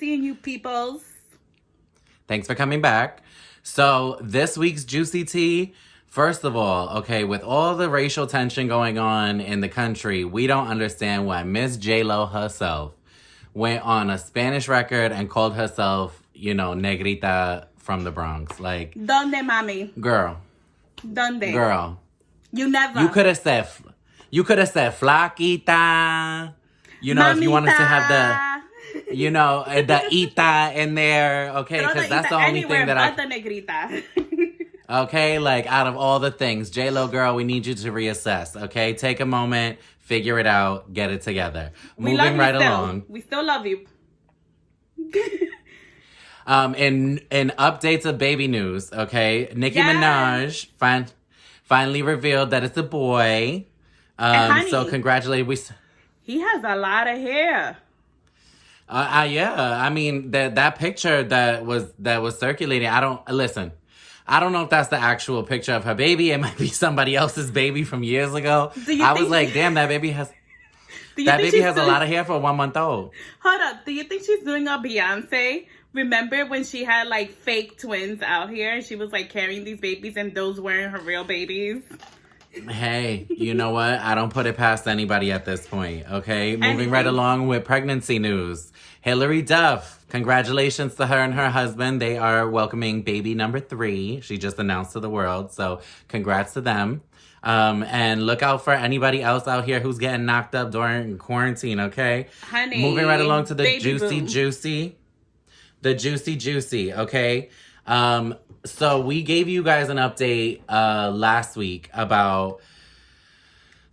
seeing you, peoples. Thanks for coming back. So this week's Juicy Tea, first of all, okay, with all the racial tension going on in the country, we don't understand why Miss J-Lo herself went on a Spanish record and called herself, Negrita from the Bronx. Like, Donde, mami? Girl. Donde? Girl. You never. You could have said flaquita. If you wanted to have the ita in there, okay? Because that's the only thing that the negrita. Okay, like out of all the things, J-Lo girl, we need you to reassess, okay? Take a moment, figure it out, get it together. Moving right along. We still love you. In updates of baby news, okay? Nicki Minaj finally revealed that it's a boy. Honey, so congratulations. He has a lot of hair. Yeah. I mean, that picture that was circulating, I don't know if that's the actual picture of her baby. It might be somebody else's baby from years ago. I was like, damn, that baby has a lot of hair for a 1 month old. Hold up. Do you think she's doing a Beyonce? Remember when she had like fake twins out here and she was like carrying these babies and those weren't her real babies? Hey, you know what? I don't put it past anybody at this point, okay? Moving right along with pregnancy news. Hilary Duff, congratulations to her and her husband. They are welcoming baby number 3. She just announced to the world, so congrats to them. And look out for anybody else out here who's getting knocked up during quarantine, okay? Honey. Moving right along to the juicy. The juicy, okay? So we gave you guys an update last week about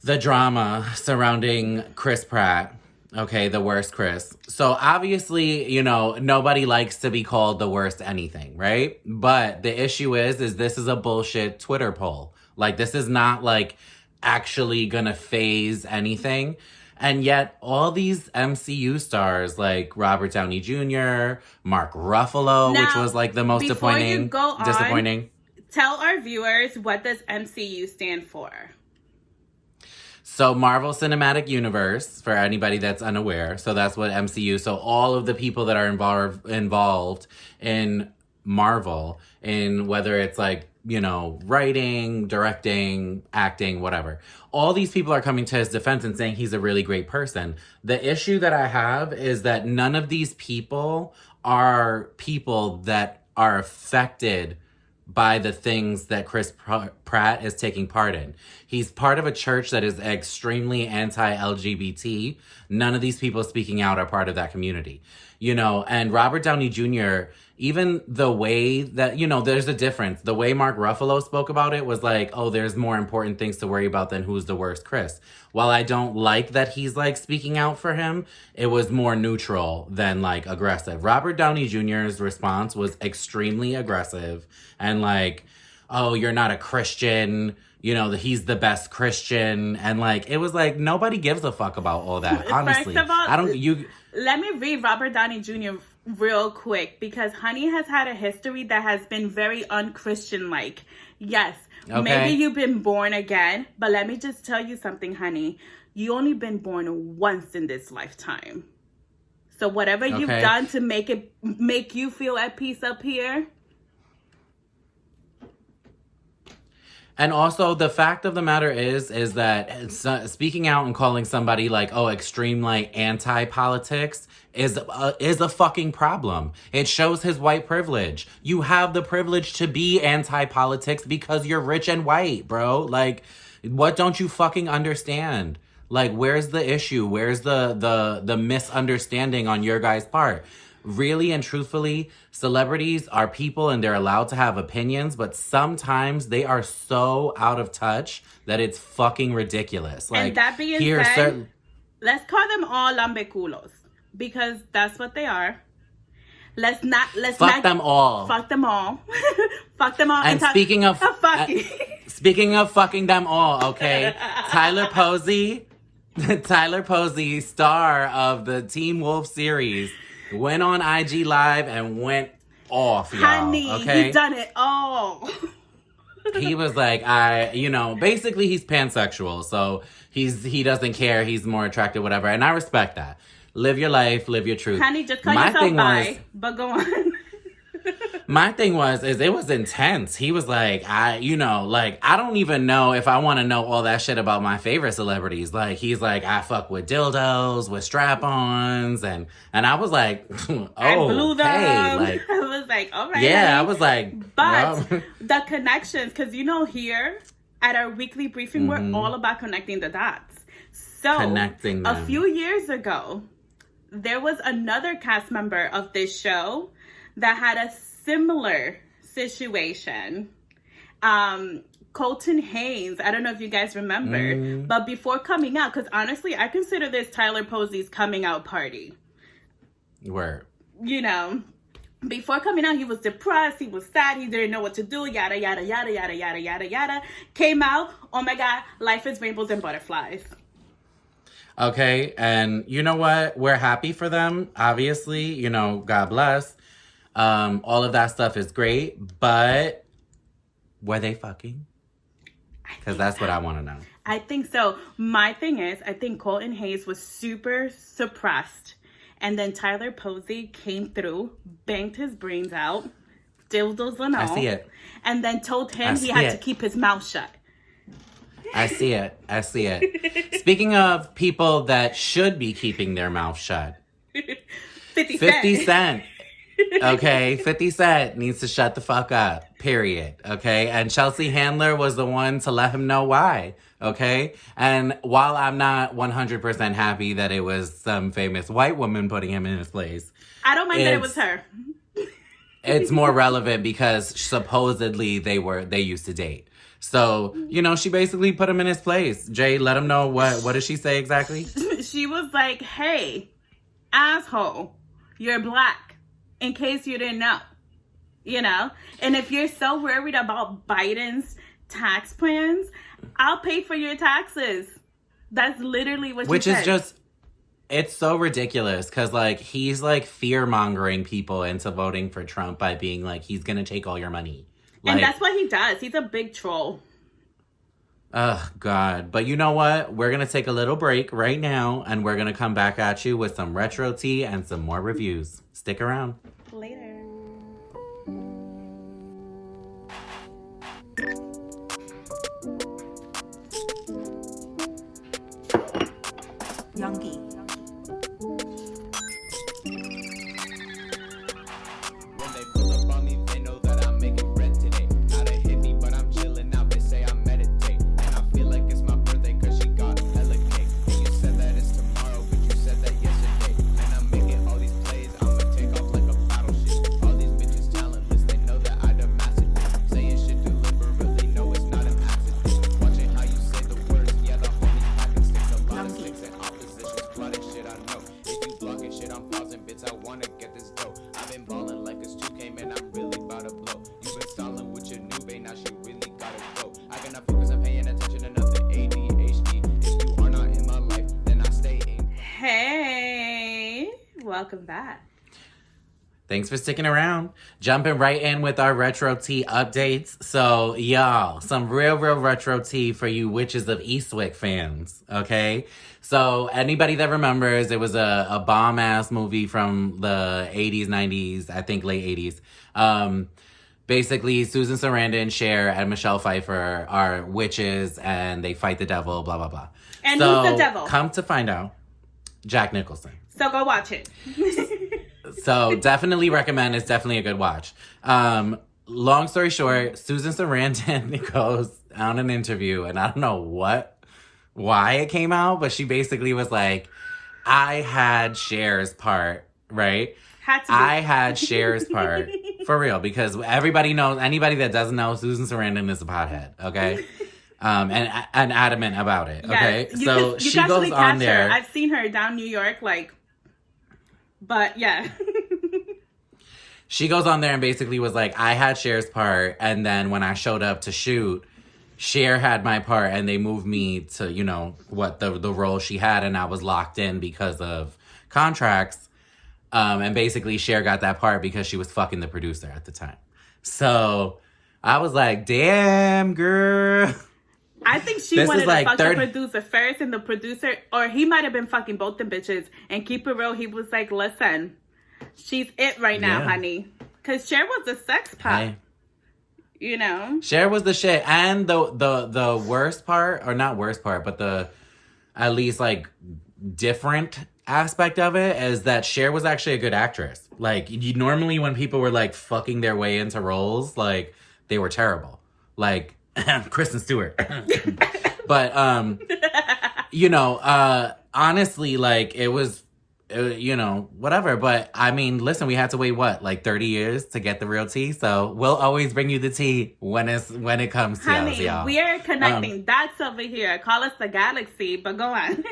the drama surrounding Chris Pratt. Okay, the worst Chris. So obviously, nobody likes to be called the worst anything, right? But the issue is this is a bullshit Twitter poll. Like, this is not like actually gonna phase anything. And yet, all these MCU stars like Robert Downey Jr., Mark Ruffalo, which was like the most disappointing. Tell our viewers, what does MCU stand for? So Marvel Cinematic Universe, for anybody that's unaware. So that's what MCU. So all of the people that are involved in Marvel, in whether it's like, writing, directing, acting, whatever. All these people are coming to his defense and saying he's a really great person. The issue that I have is that none of these people are people that are affected by the things that Chris Pratt is taking part in. He's part of a church that is extremely anti-LGBT. None of these people speaking out are part of that community. And Robert Downey Jr., even the way that, there's a difference. The way Mark Ruffalo spoke about it was like, oh, there's more important things to worry about than who's the worst Chris. While I don't like that he's like speaking out for him, it was more neutral than like aggressive. Robert Downey Jr.'s response was extremely aggressive and like, oh, you're not a Christian. He's the best Christian. And like, it was like, nobody gives a fuck about all that. Honestly, First of all, let me read Robert Downey Jr. real quick, because honey has had a history that has been very unchristian-like. Yes, okay. Maybe you've been born again, but let me just tell you something, honey. You only been born once in this lifetime. So whatever you've done to make you feel at peace up here. And also, the fact of the matter is that speaking out and calling somebody like, oh, extreme like anti-politics is a fucking problem. It shows his white privilege. You have the privilege to be anti-politics because you're rich and white, bro. Like, what don't you fucking understand? Like, where's the issue? Where's the misunderstanding on your guys' part? Really and truthfully, celebrities are people and they're allowed to have opinions, but sometimes they are so out of touch that it's fucking ridiculous. Like, and that being said, let's call them all lambeculos, because that's what they are. Let's fuck them all. Fuck them all. Fuck them all. And speaking of fucking them all, okay, Tyler Posey, star of the Teen Wolf series, went on IG Live and went off, y'all. Honey, okay? he's done it all. He was like, basically he's pansexual, so he doesn't care, he's more attractive, whatever, and I respect that. live your life, live your truth. Honey, just call yourself bi, but go on. My thing was it was intense. He was like, I don't even know if I want to know all that shit about my favorite celebrities. Like, he's like, I fuck with dildos, with strap-ons, and I was like, oh, I blew them. Hey, like, I was like, all right. Yeah, honey. I was like, but well. The connections, because here at our weekly briefing, we're all about connecting the dots. So, connecting them. A few years ago, there was another cast member of this show that had a similar situation. Colton Haynes, I don't know if you guys remember, but before coming out, because honestly, I consider this Tyler Posey's coming out party. Word. Before coming out, he was depressed, he was sad, he didn't know what to do, yada, yada, yada, yada, yada, yada, yada. Came out, oh my God, life is rainbows and butterflies. Okay, and you know what? We're happy for them, obviously, God bless. All of that stuff is great, but were they fucking? Because that's what I want to know. I think so. My thing is, I think Colton Haynes was super suppressed. And then Tyler Posey came through, banged his brains out, dildos and all. I see it. And then told him he had to keep his mouth shut. I see it. Speaking of people that should be keeping their mouth shut. 50 Cent. Okay, 50 Cent needs to shut the fuck up, period, okay? And Chelsea Handler was the one to let him know why, okay? And while I'm not 100% happy that it was some famous white woman putting him in his place, I don't mind that it was her. It's more relevant because supposedly they used to date. So, she basically put him in his place. Jay, let him know what did she say exactly? She was like, hey, asshole, you're black. In case you didn't know, And if you're so worried about Biden's tax plans, I'll pay for your taxes. That's literally what she said. Which is just, it's so ridiculous because, he's, fear-mongering people into voting for Trump by being like, he's going to take all your money. And that's what he does. He's a big troll. Oh, God. But you know what? We're going to take a little break right now, and we're going to come back at you with some retro tea and some more reviews. Stick around. Later. Youngie. When they pull up on me, they know that I'm making rent today. Not a hippie, but I'm chilling out. They say I meditate. And I feel like it's my birthday because she got hella cake. And you said that it's tomorrow, but you said that yesterday. And I'm making all these plays. I'ma take off like a battleship. All these bitches talentless, they know that I damassed it. Saying shit deliberately, no, it's not an accident. Watching how you say the words, yeah, the homies packing sticks. A lot of sticks and oppositions, plotting shit I know. If you blocking shit, I'm pausing, bitch, I wanna get this dough. I've been balling like it's 2K, man, I'm really about to blow. You been stalling with your new babe, now she really gotta go. I cannot focus on paying attention enough to ADHD. If you are not in my life, then I stay in. Hey, welcome back. Thanks for sticking around. Jumping right in with our retro tea updates. So, y'all, some real retro tea for you witches of EASTWICK fans, okay? So, anybody that remembers, it was a bomb-ass movie from the 80s, 90s, I think late 80s. Basically, Susan Sarandon, Cher, and Michelle Pfeiffer are witches, and they fight the devil, blah, blah, blah. And who's the devil? Come to find out, Jack Nicholson. So go watch it. So definitely recommend. It's definitely a good watch. Long story short, Susan Sarandon goes on an interview, and I don't know why it came out, but she basically was like, I had Cher's part, right? I had Cher's part. For real, because everybody knows, anybody that doesn't know, Susan Sarandon is a pothead, okay? And adamant about it, okay? Yes. So she goes on there. I've seen her down New York, but yeah. She goes on there and basically was like, I had Cher's part, and then when I showed up to shoot, Cher had my part, and they moved me to, the role she had, and I was locked in because of contracts. And basically Cher got that part because she was fucking the producer at the time. So I was like, damn, girl. I think she This wanted is to like fuck third- the producer first, and the producer, or he might have been fucking both the bitches. And keep it real, he was like, listen, she's it right now, Yeah. honey. Because Cher was a sex pop. Hey. You know? Cher was the shit. And the worst part, or not worst part, but the at least like different aspect of it is that Cher was actually a good actress. Like, normally when people were like fucking their way into roles, like they were terrible. Like Kristen Stewart. But you know, honestly, like it was you know, whatever. But I mean, listen, we had to wait like 30 years to get the real tea. So we'll always bring you the tea when it comes to us, Honey, y'all. we are connecting dots over here. Call us the galaxy, but go on.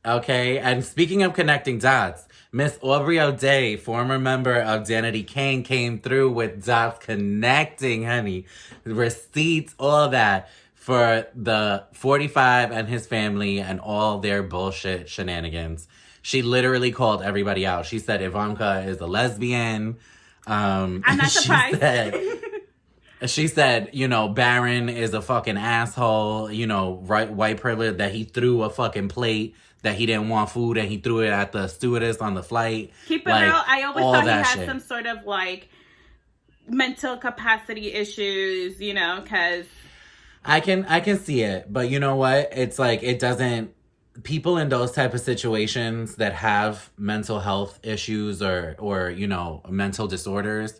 Okay, and speaking of connecting dots, Miss Aubrey O'Day, former member of Danity Kane, came through with dots connecting, honey. Receipts, all that, for the 45 and his family and all their bullshit shenanigans. She literally called everybody out. She said Ivanka is a lesbian. I'm not surprised. She said, you know, Barron is a fucking asshole, you know, white privilege, that he threw a fucking plate, that he didn't want food, and he threw it at the stewardess on the flight. Keep it like, real. I always thought he had shit. some sort of like mental capacity issues, you know, because I can see it, but you know what? It's like, it doesn't, people in those type of situations that have mental health issues or you know, mental disorders,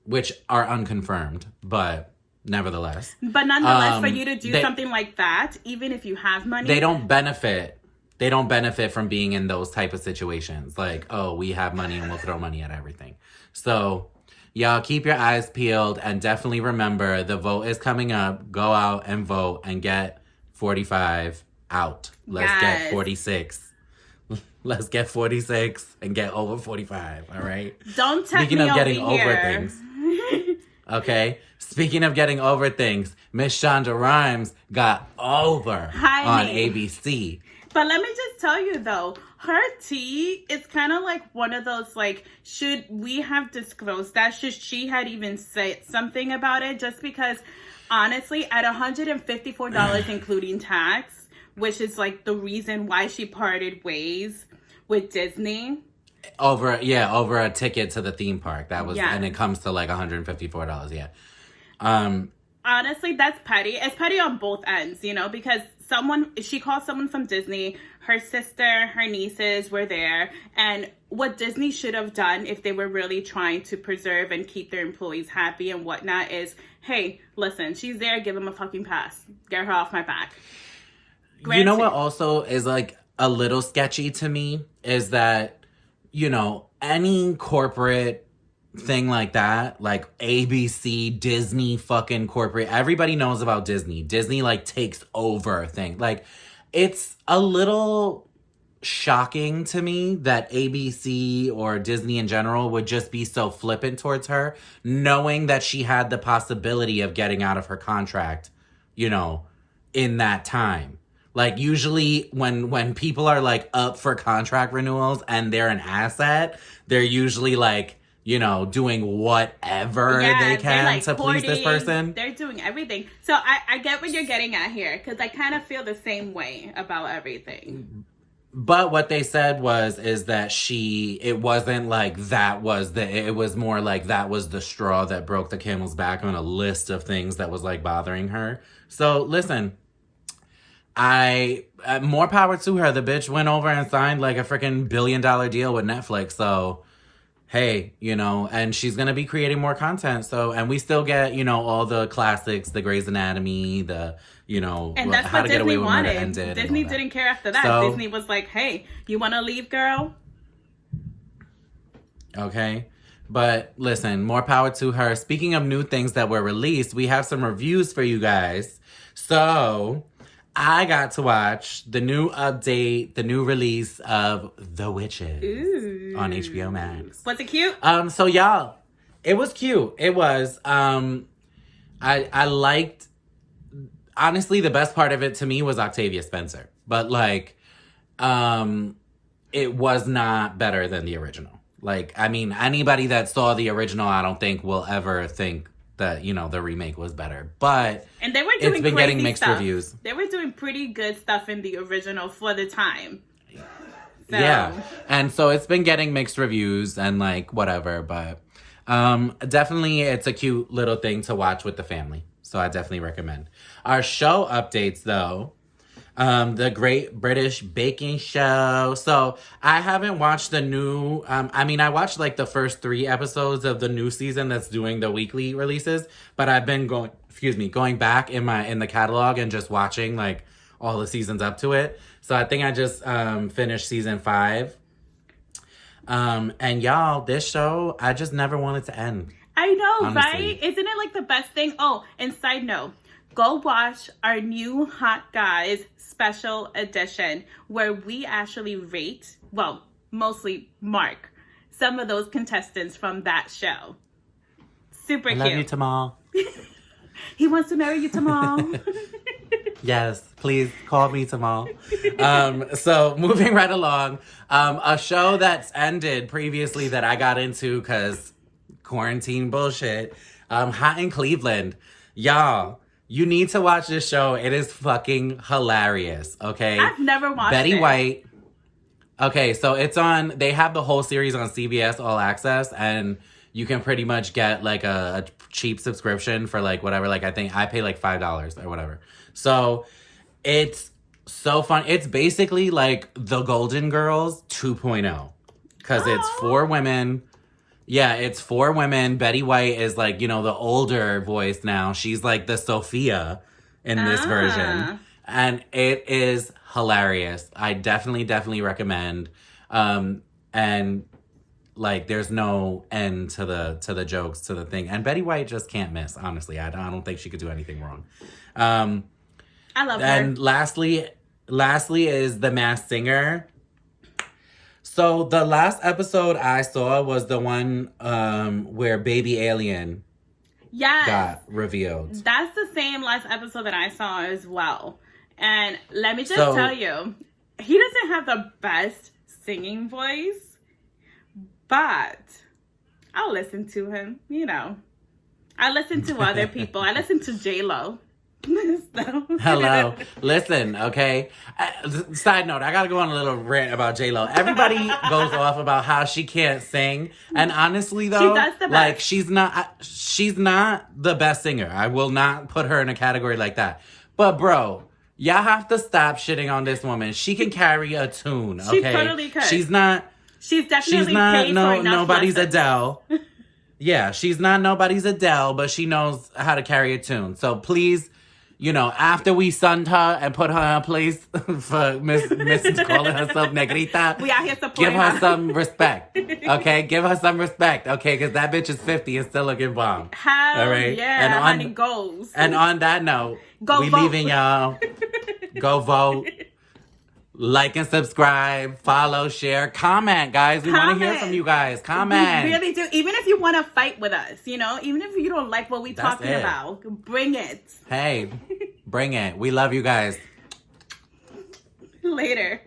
which are unconfirmed, but nevertheless. But nonetheless, for you to do something like that, even if you have money, they don't benefit from being in those type of situations. Like, oh, we have money and we'll throw money at everything. So y'all keep your eyes peeled, and definitely remember the vote is coming up. Go out and vote and get 45 out. Let's get 46. Let's get 46 and get over 45, all right? Don't tell me Speaking of getting over over things. Okay? Speaking of getting over things, Miss Shonda Rhimes got over on ABC. But let me just tell you, though, her tea is kind of like one of those, like, should we have disclosed that? Should she had even said something about it? Just because, honestly, at $154, including tax, which is, like, the reason why she parted ways with Disney. Over a ticket to the theme park. That was, and it comes to, like, $154, yeah. Honestly, that's petty. It's petty on both ends, you know, because she called someone from Disney, her sister, her nieces were there, and what Disney should have done if they were really trying to preserve and keep their employees happy and whatnot is, hey, listen, she's there, give them a fucking pass. Get her off my back. Granted, you know what also is, like, a little sketchy to me is that, you know, any corporate thing like that, like ABC, Disney, fucking corporate, everybody knows about Disney. Disney, like, takes over thing. Like, it's a little shocking to me that ABC or Disney in general would just be so flippant towards her, knowing that she had the possibility of getting out of her contract, you know, in that time. Like, usually when people are, like, up for contract renewals and they're an asset, they're usually, like, you know, doing whatever they can, like, to please this person. They're doing everything. So I get what you're getting at here, because I kind of feel the same way about everything. But what they said is that it wasn't like it was more like that was the straw that broke the camel's back on a list of things that was, like, bothering her. So, listen, more power to her. The bitch went over and signed, like, a freaking $1 billion deal with Netflix. So, hey, you know, and she's going to be creating more content. So, and we still get, you know, all the classics, the Grey's Anatomy, the, you know, and that's How what to Get Disney Away with wanted. Murder ended. Disney didn't care after that. So, Disney was like, hey, you want to leave, girl? Okay. But listen, more power to her. Speaking of new things that were released, we have some reviews for you guys. So I got to watch the new update, the new release of The Witches on HBO Max. Was it cute? So y'all, it was cute. It was. I liked. Honestly, the best part of it to me was Octavia Spencer, but like, it was not better than the original. Like, I mean, anybody that saw the original, I don't think will ever think that, you know, the remake was better. But and they were doing it's been crazy getting mixed stuff. reviews. They were doing pretty good stuff in the original for the time. So. Yeah. And so it's been getting mixed reviews and like whatever, but definitely it's a cute little thing to watch with the family. So I definitely recommend. Our show updates though. The Great British Baking Show. So I haven't watched the new, I watched like the first 3 episodes of the new season that's doing the weekly releases, but I've been going back in the catalog and just watching like all the seasons up to it. So I think I just finished season 5. And y'all, this show, I just never want it to end. I know, honestly. right? Isn't it like the best thing? Oh, and side note, go watch our new Hot Guys special edition where we actually rate, well, mostly mark, some of those contestants from that show. Super cute. I love you, Tamal. He wants to marry you, Tamal. Yes, please call me Tamal. So moving right along, a show that's ended previously that I got into because quarantine bullshit, Hot in Cleveland. Y'all, you need to watch this show. It is fucking hilarious, okay? I've never watched Betty it. White. Okay, so it's on, they have the whole series on CBS All Access, and you can pretty much get like a cheap subscription for like whatever. Like I think I pay like $5 or whatever. So it's so fun. It's basically like the Golden Girls 2.0 because it's 4 women. Yeah, it's 4 women. Betty White is like, you know, the older voice now. She's like the Sophia in this version. And it is hilarious. I definitely recommend. And like there's no end to the jokes, to the thing. And Betty White just can't miss, honestly. I don't think she could do anything wrong. I love her. And lastly is The Masked Singer. So the last episode I saw was the one where Baby Alien got revealed. That's the same last episode that I saw as well. And let me just tell you, he doesn't have the best singing voice, but I'll listen to him, you know. I listen to other people. I listen to J-Lo. Hello. Listen, okay? Side note, I gotta go on a little rant about J-Lo. Everybody goes off about how she can't sing. And honestly, though, she does the best. Like, she's not the best singer. I will not put her in a category like that. But, bro, y'all have to stop shitting on this woman. She can carry a tune, okay? She totally could. She's definitely not paid for enough nobody's lessons. Adele. Yeah, she's not nobody's Adele, but she knows how to carry a tune. So please, you know, after we sunned her and put her in place for Miss calling herself Negrita, we out here supporting give her some respect, okay? Give her some respect, okay? Because that bitch is 50 and still looking bomb. Hell all right? yeah, honey, goals. And on that note, go we vote. leaving y'all. Go vote. Like and subscribe, follow, share, comment, guys. We want to hear from you guys. Comment. We really do. Even if you want to fight with us, you know, even if you don't like what we're talking it. about, bring it. Hey, bring it. We love you guys. Later.